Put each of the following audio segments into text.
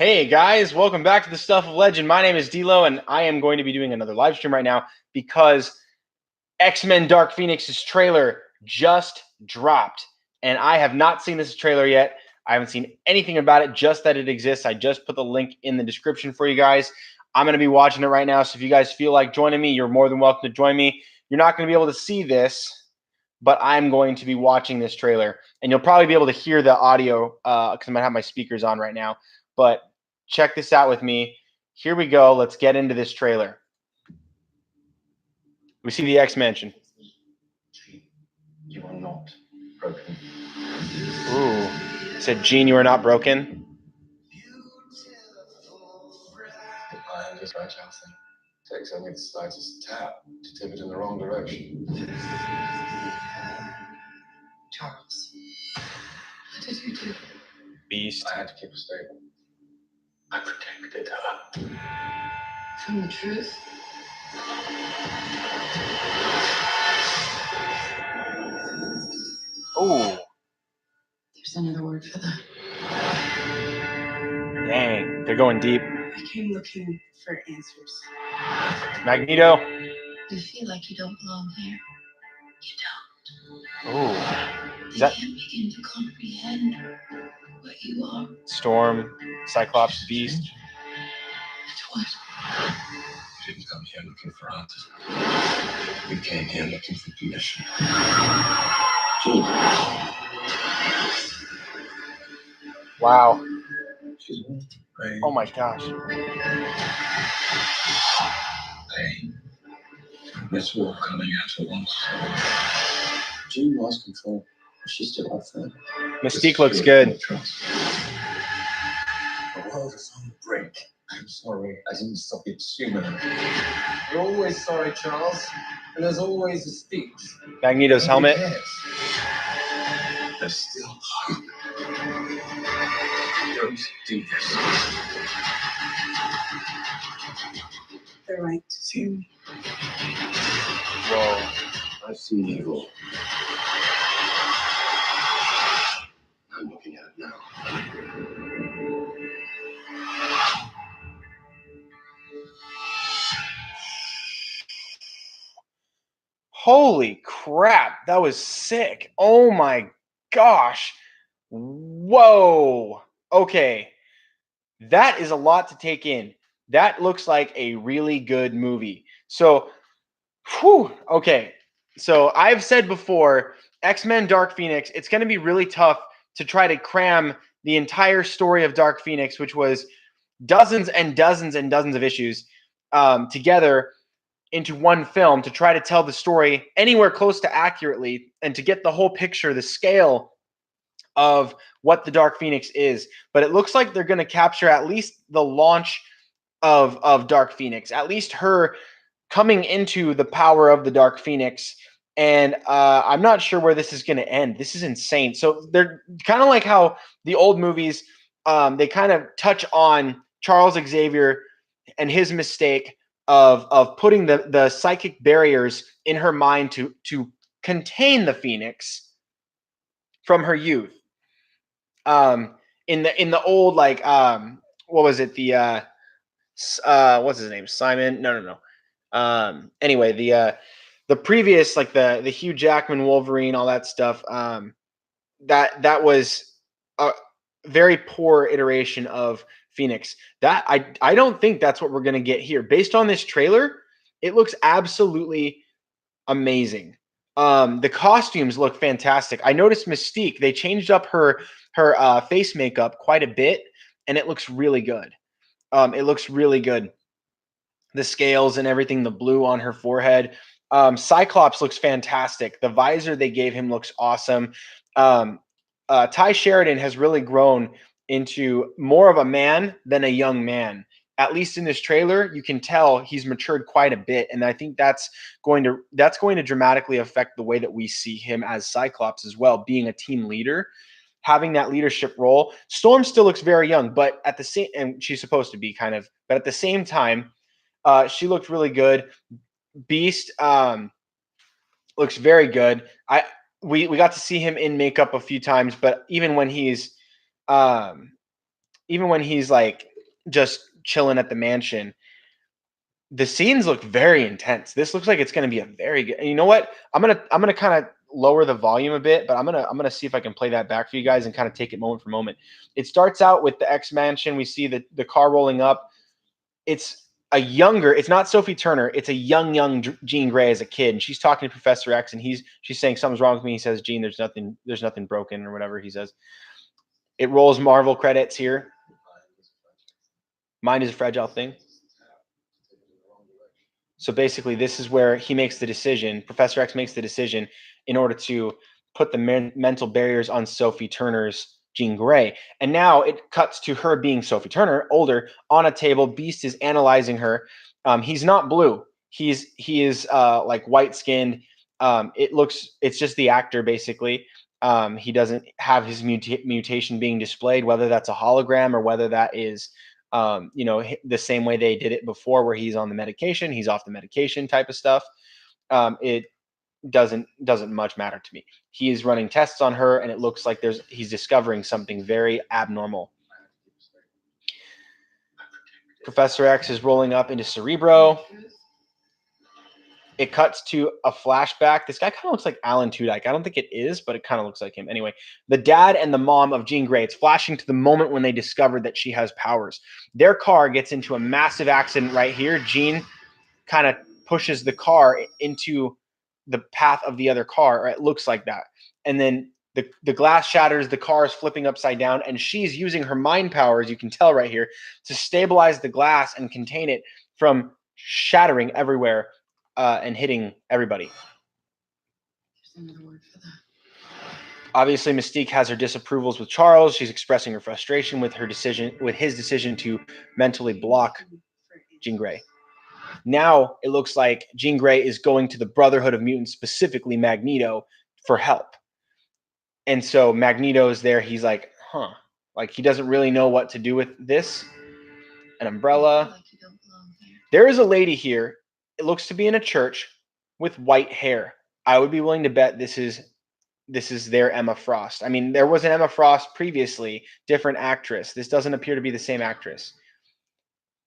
Hey guys, welcome back to the Stuff of Legend. My name is D'Lo, and I am going to be doing another live stream right now because X-Men Dark Phoenix's trailer just dropped, and I have not seen this trailer yet. I haven't seen anything about it, just that it exists. I just put the link in the description for you guys. I'm going to be watching it right now, so if you guys feel like joining me, you're more than welcome to join me. You're not going to be able to see this, but I'm going to be watching this trailer, and you'll probably be able to hear the audio because I'm going to have my speakers on right now. But check this out with me. Here we go. Let's get into this trailer. We see the X-Mansion. You are not broken. Ooh. It said, Gene, you are not broken. The mind is right, Chelsea. Takes only the slightest tap to tip it in the wrong direction. Charles, what did you do? Beast. I had to keep her stable. I protected her. From the truth? Ooh. There's another word for that. Dang. They're going deep. I came looking for answers. Magneto. You feel like you don't belong here. You don't. Ooh. You that- can't begin to comprehend what you are. Storm. Cyclops. Beast. That's what? You didn't come here looking for answers. You came here looking for permission. Gene. Wow. She's pain. Oh my gosh. Pain. It's all coming out at once. Gene lost control. She's still up there. Mystique looks good. The world is on the brink. I'm sorry. I didn't stop it sooner. You're always sorry, Charles. And there's always a speech. Magneto's helmet. There's still hope. Don't do this. The right to see me. Whoa. I see evil. I'm looking at it now. Holy crap. That was sick. Oh my gosh. Whoa. Okay. That is a lot to take in. That looks like a really good movie. So, okay. So I've said before, X-Men Dark Phoenix, it's going to be really tough to try to cram the entire story of Dark Phoenix, which was dozens and dozens and dozens of issues together into one film to try to tell the story anywhere close to accurately and to get the whole picture, the scale of what the Dark Phoenix is. But it looks like they're going to capture at least the launch of Dark Phoenix, at least her coming into the power of the Dark Phoenix. And I'm not sure where this is going to end. This is insane. So they're kind of like how the old movies, they kind of touch on Charles Xavier and his mistake of putting the psychic barriers in her mind to contain the Phoenix from her youth. In the old, like, what was it? The what's his name? Simon? No. Anyway, the previous, like the Hugh Jackman Wolverine, all that stuff. That was a very poor iteration of Phoenix. That I don't think that's what we're gonna get here. Based on this trailer, it looks absolutely amazing. The costumes look fantastic. I noticed Mystique, they changed up her face makeup quite a bit, and it looks really good. It looks really good. The scales and everything, the blue on her forehead. Cyclops looks fantastic. The visor they gave him looks awesome. Ty Sheridan has really grown into more of a man than a young man. At least in this trailer, you can tell he's matured quite a bit, and I think that's going to dramatically affect the way that we see him as Cyclops as well, being a team leader, having that leadership role. Storm still looks very young, but at the same, and she's supposed to be kind of, but at the same time, she looked really good. Beast looks very good. We got to see him in makeup a few times, but even when he's like just chilling at the mansion. The scenes look very intense. This looks like it's going to be a very good. And you know what? I'm gonna kind of lower the volume a bit, but I'm gonna see if I can play that back for you guys and kind of take it moment for moment. It starts out with the X Mansion. We see the car rolling up. It's a younger. It's not Sophie Turner. It's a young Jean Grey as a kid, and she's talking to Professor X, and she's saying something's wrong with me. He says, "Jean, there's nothing broken or whatever." He says. It rolls Marvel credits here. Mind is a fragile thing. So basically, this is where he makes the decision. Professor X makes the decision in order to put the mental barriers on Sophie Turner's Jean Grey. And now it cuts to her being Sophie Turner, older, on a table. Beast is analyzing her. He's not blue. He is like white skinned. It's just the actor basically. He doesn't have his mutation being displayed, whether that's a hologram or whether that is the same way they did it before, where he's on the medication, he's off the medication type of stuff. It doesn't much matter to me. He is running tests on her, and it looks like he's discovering something very abnormal. Professor X is rolling up into Cerebro. It cuts to a flashback. This guy kind of looks like Alan Tudyk. I don't think it is, but it kind of looks like him. Anyway, the dad and the mom of Jean Grey. It's flashing to the moment when they discovered that she has powers. Their car gets into a massive accident right here. Jean kind of pushes the car into the path of the other car, or it looks like that. And then the glass shatters, the car is flipping upside down, and she's using her mind power, as you can tell right here, to stabilize the glass and contain it from shattering everywhere and hitting everybody. There's another word for that. Obviously, Mystique has her disapprovals with Charles. She's expressing her frustration with his decision to mentally block Jean Grey. Now it looks like Jean Grey is going to the Brotherhood of Mutants, specifically Magneto, for help. And so Magneto is there. He's like, like he doesn't really know what to do with this. An umbrella. There is a lady here. It looks to be in a church with white hair. I would be willing to bet this is their Emma Frost. I mean, there was an Emma Frost previously, different actress. This doesn't appear to be the same actress.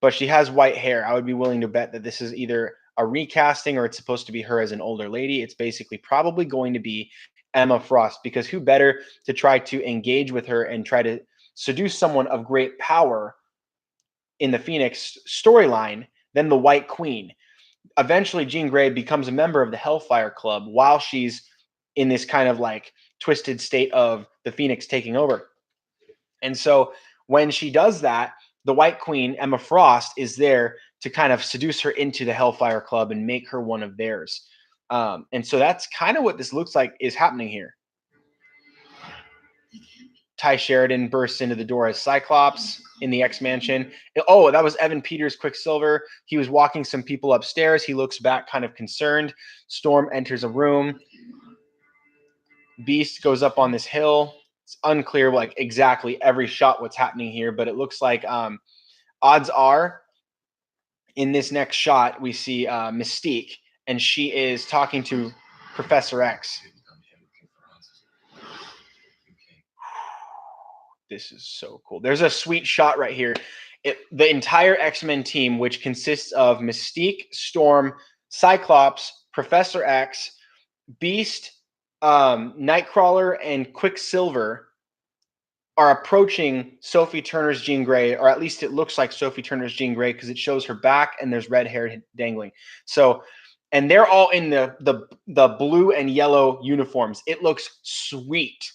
But she has white hair. I would be willing to bet that this is either a recasting or it's supposed to be her as an older lady. It's basically probably going to be Emma Frost, because who better to try to engage with her and try to seduce someone of great power in the Phoenix storyline than the White Queen. Eventually, Jean Grey becomes a member of the Hellfire Club while she's in this kind of like twisted state of the Phoenix taking over. And so when she does that, the White Queen, Emma Frost, is there to kind of seduce her into the Hellfire Club and make her one of theirs. And so that's kind of what this looks like is happening here. Ty Sheridan bursts into the door as Cyclops in the X-Mansion. Oh, that was Evan Peters, Quicksilver. He was walking some people upstairs. He looks back kind of concerned. Storm enters a room. Beast goes up on this hill. It's unclear like exactly every shot what's happening here, but it looks like odds are in this next shot we see Mystique, and she is talking to Professor X. This is so cool. There's a sweet shot right here. The entire X-Men team, which consists of Mystique, Storm, Cyclops, Professor X, Beast, Nightcrawler, and Quicksilver, are approaching Sophie Turner's Jean Grey, or at least it looks like Sophie Turner's Jean Grey because it shows her back and there's red hair dangling. So, and they're all in the blue and yellow uniforms. It looks sweet.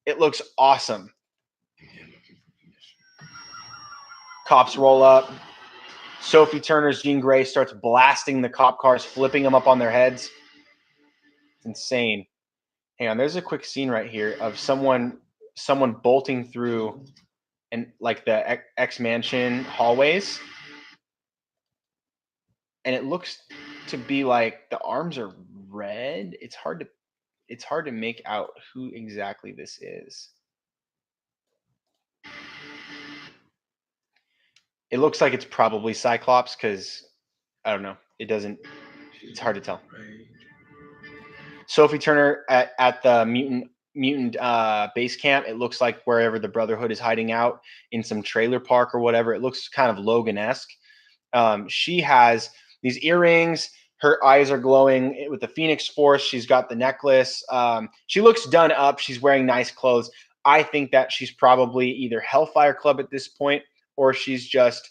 It looks awesome. Cops roll up. Sophie Turner's Jean Grey starts blasting the cop cars, flipping them up on their heads. It's insane. Hang on, there's a quick scene right here of someone bolting through and like the X-Mansion hallways, and it looks to be like the arms are red. It's hard to make out who exactly this is. It looks like it's probably Cyclops because I don't know. It's hard to tell. Sophie Turner at the mutant mutant base camp. It looks like wherever the Brotherhood is hiding out in some trailer park or whatever. It looks kind of Logan-esque. She has these earrings. Her eyes are glowing with the Phoenix Force. She's got the necklace. She looks done up. She's wearing nice clothes. I think that she's probably either Hellfire Club at this point, or she's just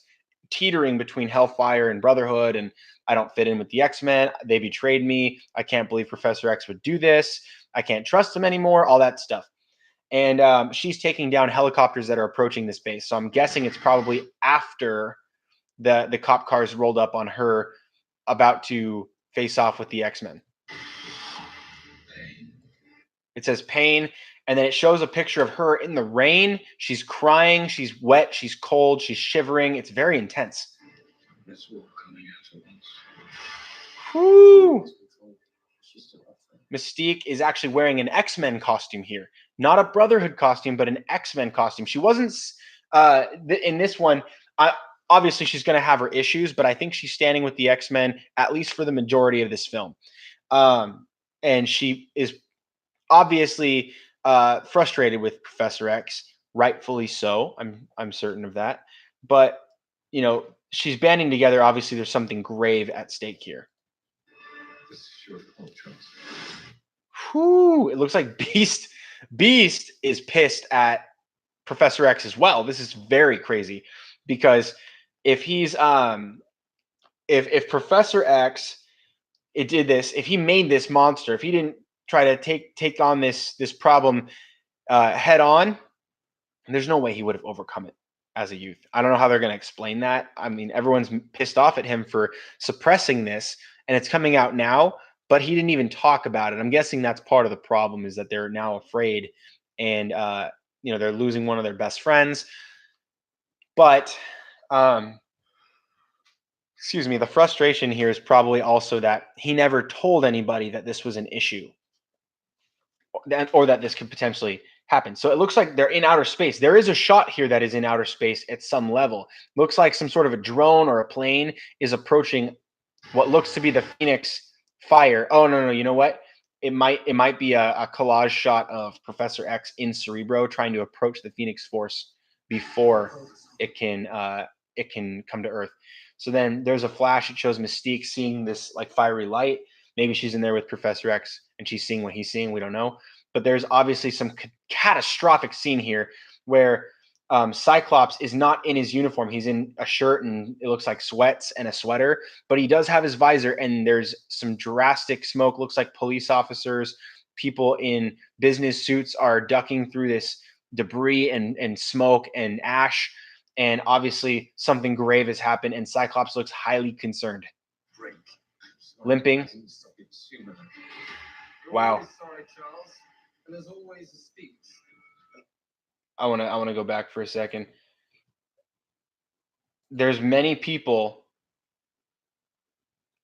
teetering between Hellfire and Brotherhood. And I don't fit in with the X-Men. They betrayed me. I can't believe Professor X would do this. I can't trust him anymore. All that stuff. And she's taking down helicopters that are approaching this base. So I'm guessing it's probably after the cop cars rolled up on her, about to face off with the X-Men. It says pain, and then it shows a picture of her in the rain. She's crying, she's wet, she's cold, she's shivering. It's very intense. This war coming at once. Whoo! Mystique is actually wearing an X-Men costume here. Not a Brotherhood costume, but an X-Men costume. She wasn't in this one. Obviously, she's going to have her issues, but I think she's standing with the X-Men, at least for the majority of this film. And she is obviously frustrated with Professor X, rightfully so. I'm certain of that. But, you know, she's banding together. Obviously, there's something grave at stake here. This is your fault, Charles. Whew, it looks like Beast is pissed at Professor X as well. This is very crazy, because if he's if Professor X if he made this monster, if he didn't try to take on this problem head on, there's no way he would have overcome it as a youth. I don't know how they're going to explain that. I mean, everyone's pissed off at him for suppressing this, and it's coming out now, but he didn't even talk about it. I'm guessing that's part of the problem, is that they're now afraid, and they're losing one of their best friends. But excuse me, the frustration here is probably also that he never told anybody that this was an issue, or that this could potentially happen. So it looks like they're in outer space. There is a shot here that is in outer space at some level. Looks like some sort of a drone or a plane is approaching what looks to be the Phoenix fire. Oh, no, you know what? It might be a collage shot of Professor X in Cerebro trying to approach the Phoenix Force before it can come to Earth. So then there's a flash. It shows Mystique seeing this like fiery light. Maybe she's in there with Professor X and she's seeing what he's seeing. We don't know. But there's obviously some catastrophic scene here where Cyclops is not in his uniform. He's in a shirt and it looks like sweats and a sweater, but he does have his visor, and there's some drastic smoke. Looks like police officers, people in business suits are ducking through this debris and smoke and ash. And obviously something grave has happened, and Cyclops looks highly concerned. Limping. Wow. Sorry, Charles. And there's always a speech. I want to go back for a second. There's many people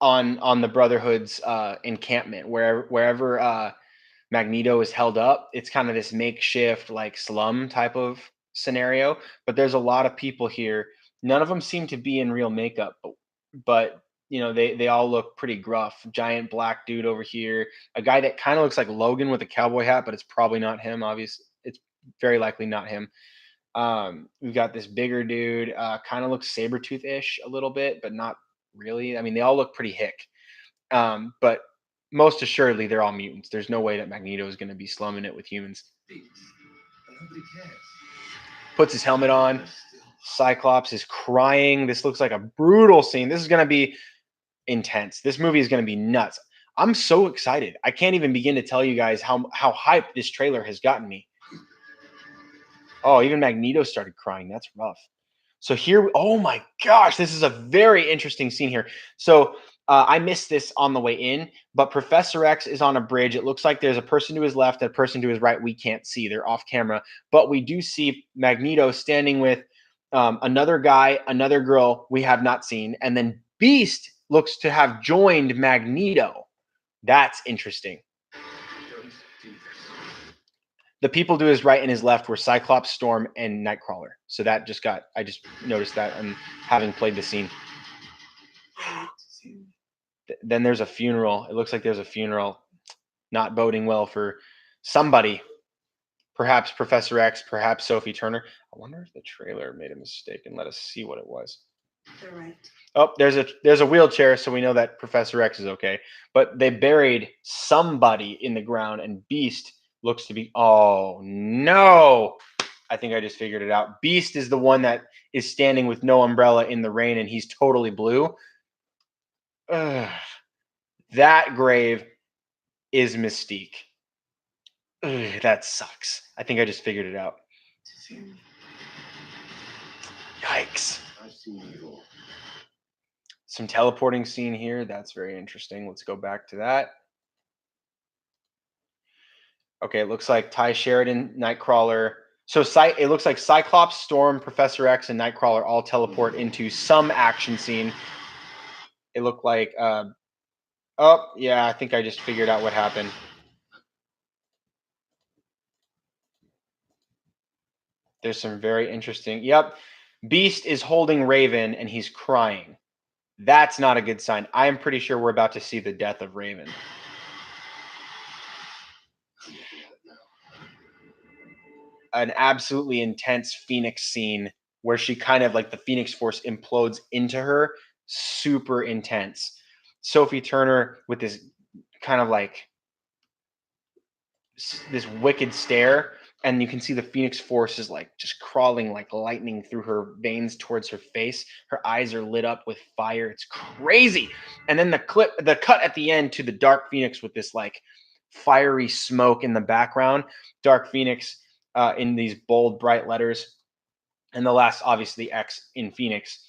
on the Brotherhood's encampment, wherever Magneto is held up. It's kind of this makeshift like slum type of scenario, but there's a lot of people here. None of them seem to be in real makeup, but they all look pretty gruff. Giant black dude over here, a guy that kind of looks like Logan with a cowboy hat, but it's probably not him. Obviously, it's very likely not him. We've got this bigger dude, kind of looks Sabretooth-ish a little bit, but not really. I mean, they all look pretty hick. But most assuredly, they're all mutants. There's no way that Magneto is going to be slumming it with humans. Puts his helmet on. Cyclops is crying. This looks like a brutal scene. This is going to be intense. This movie is going to be nuts. I'm so excited. I can't even begin to tell you guys how hyped this trailer has gotten me. Oh, even Magneto started crying. That's rough. So here, oh my gosh, this is a very interesting scene here. So I missed this on the way in, but Professor X is on a bridge. It looks like there's a person to his left and a person to his right. We can't see. They're off camera. But we do see Magneto standing with another guy, another girl we have not seen. And then Beast looks to have joined Magneto. That's interesting. The people to his right and his left were Cyclops, Storm, and Nightcrawler. So that I just noticed that, and having played the scene. Then there's a funeral. It looks like there's a funeral, not boding well for somebody. perhaps Professor X, perhaps Sophie Turner. I wonder if the trailer made a mistake and let us see what it was. They're right. Oh, there's a wheelchair, so we know that Professor X is okay. But they buried somebody in the ground, and Beast looks to be. Oh no! I think I just figured it out. Beast is the one that is standing with no umbrella in the rain, and he's totally blue. Ugh. That grave is Mystique. Ugh, that sucks. I think I just figured it out. To fear me. Yikes. I see evil. Some teleporting scene here. That's very interesting. Let's go back to that. Okay, it looks like Ty Sheridan, Nightcrawler. So it looks like Cyclops, Storm, Professor X, and Nightcrawler all teleport into some action scene. It looked like, oh, yeah, I think I just figured out what happened. There's some very interesting. Yep. Beast is holding Raven and he's crying. That's not a good sign. I am pretty sure we're about to see the death of Raven. An absolutely intense Phoenix scene where she kind of like the Phoenix Force implodes into her. Super intense. Sophie Turner with this kind of like this wicked stare, and you can see the Phoenix Force is like just crawling like lightning through her veins towards her face. Her eyes are lit up with fire. It's crazy. And then the cut at the end to the Dark Phoenix with this like fiery smoke in the background. Dark Phoenix in these bold, bright letters. And the last, obviously, X in Phoenix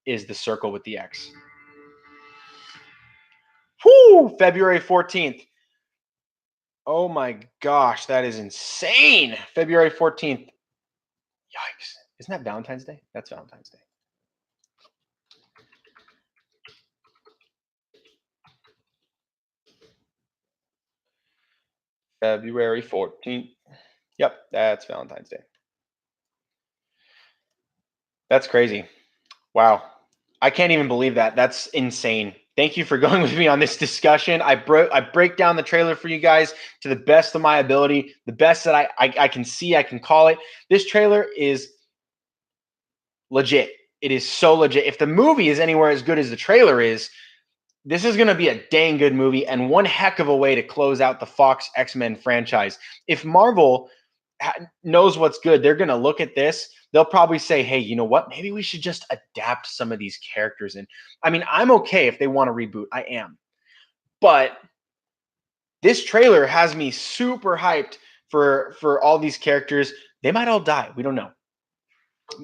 is the circle with the X. Whoo! February 14th. Oh my gosh, that is insane. February 14th. Yikes. Isn't that Valentine's Day? That's Valentine's Day. February 14th. Yep, that's Valentine's Day. That's crazy. Wow. I can't even believe that. That's insane. Thank you for going with me on this discussion. I break down the trailer for you guys to the best of my ability, the best that I can see, I can call it. This trailer is legit. It is so legit. If the movie is anywhere as good as the trailer is, this is going to be a dang good movie and one heck of a way to close out the Fox X-Men franchise. If Marvel knows what's good, they're going to look at this. They'll probably say, hey, you know what? Maybe we should just adapt some of these characters. And I mean, I'm okay if they want to reboot. I am. But this trailer has me super hyped for all these characters. They might all die. We don't know.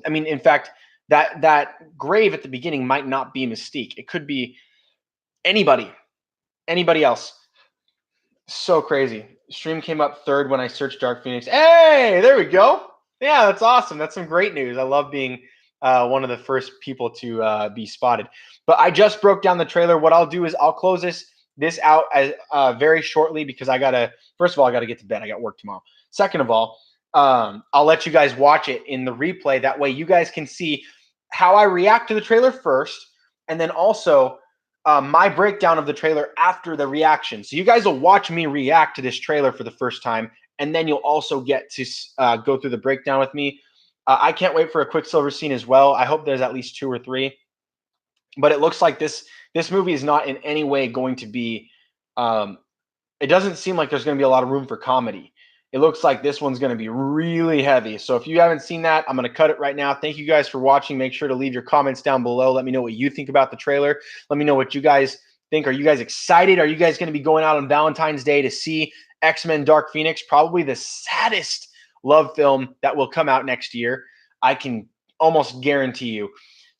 I mean, in fact, that grave at the beginning might not be Mystique. It could be anybody else. So crazy. Stream came up third when I searched Dark Phoenix. Hey, there we go. Yeah, that's awesome. That's some great news. I love being one of the first people to be spotted. But I just broke down the trailer. What I'll do is I'll close this out as very shortly because first of all, I got to get to bed. I got work tomorrow. Second of all, I'll let you guys watch it in the replay. That way you guys can see how I react to the trailer first, and then also my breakdown of the trailer after the reaction. So you guys will watch me react to this trailer for the first time, and then you'll also get to go through the breakdown with me. I can't wait for a Quicksilver scene as well. I hope there's at least 2 or 3. But it looks like this movie is not in any way going to be it doesn't seem like there's going to be a lot of room for comedy. It looks like this one's going to be really heavy. So if you haven't seen that, I'm going to cut it right now. Thank you guys for watching. Make sure to leave your comments down below. Let me know what you think about the trailer. Let me know what you guys think. Are you guys excited? Are you guys going to be going out on Valentine's Day to see X-Men Dark Phoenix? Probably the saddest love film that will come out next year. I can almost guarantee you.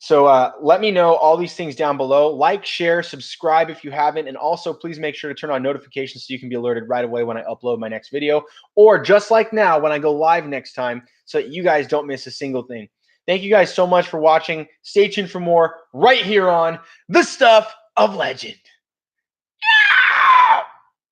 So let me know all these things down below. Like, share, subscribe if you haven't. And also, please make sure to turn on notifications so you can be alerted right away when I upload my next video. Or just like now, when I go live next time, so that you guys don't miss a single thing. Thank you guys so much for watching. Stay tuned for more right here on The Stuff of Legend.